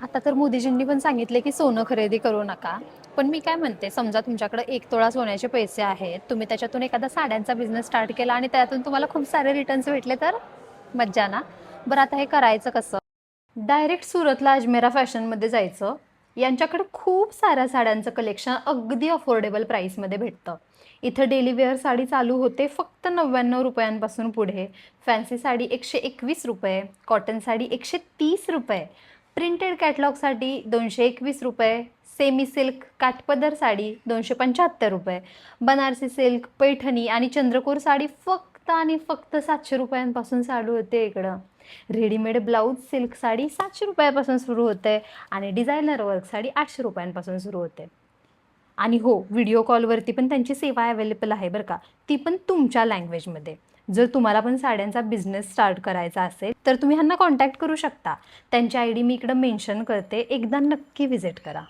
आता तर मोदीजींनी पण सांगितले की सोनं खरेदी करू नका. पण मी काय म्हणते, समजा तुमच्याकडे 1 तोळा सोन्याचे पैसे आहेत, तुम्ही त्याच्यातून एखादा साड्यांचा बिझनेस स्टार्ट केला आणि त्यातून तुम्हाला खूप सारे रिटर्न्स भेटले तर मज्जा ना. बरं, आता हे करायचं कसं? डायरेक्ट सुरतला अजमेरा फॅशनमध्ये जायचं. यांच्याकडे खूप साऱ्या साड्यांचं कलेक्शन अगदी अफोर्डेबल प्राईसमध्ये भेटतं. इथं डेली वेअर साडी चालू होते फक्त 99 रुपयांपासून पुढे. फॅन्सी साडी 121 रुपये, कॉटन साडी 130 रुपये, प्रिंटेड कॅटलॉगसाठी 221 रुपये, सेमी सिल्क काठपदर साडी 275 रुपये, बनारसी सिल्क, पैठणी आणि चंद्रकोर साडी फक्त आणि फक्त 700 रुपयांपासून चालू होते इकडं. रेडीमेड ब्लाऊज सिल्क साडी 700 रुपयापासून सुरू होते आणि डिझायनर वर्क साडी 800 रुपयांपासून सुरू होते. आणि हो, व्हिडिओ कॉलवरती पण त्यांची सेवा अवेलेबल आहे बरं का, ती पण तुमच्या लँग्वेजमध्ये. जर तुम्हाला पण साड्यांचा बिझनेस स्टार्ट करायचा असेल तर तुम्ही ह्यांना कॉन्टॅक्ट करू शकता. त्यांची आय डी मी इकडं मेन्शन करते, एकदा नक्की व्हिजिट करा.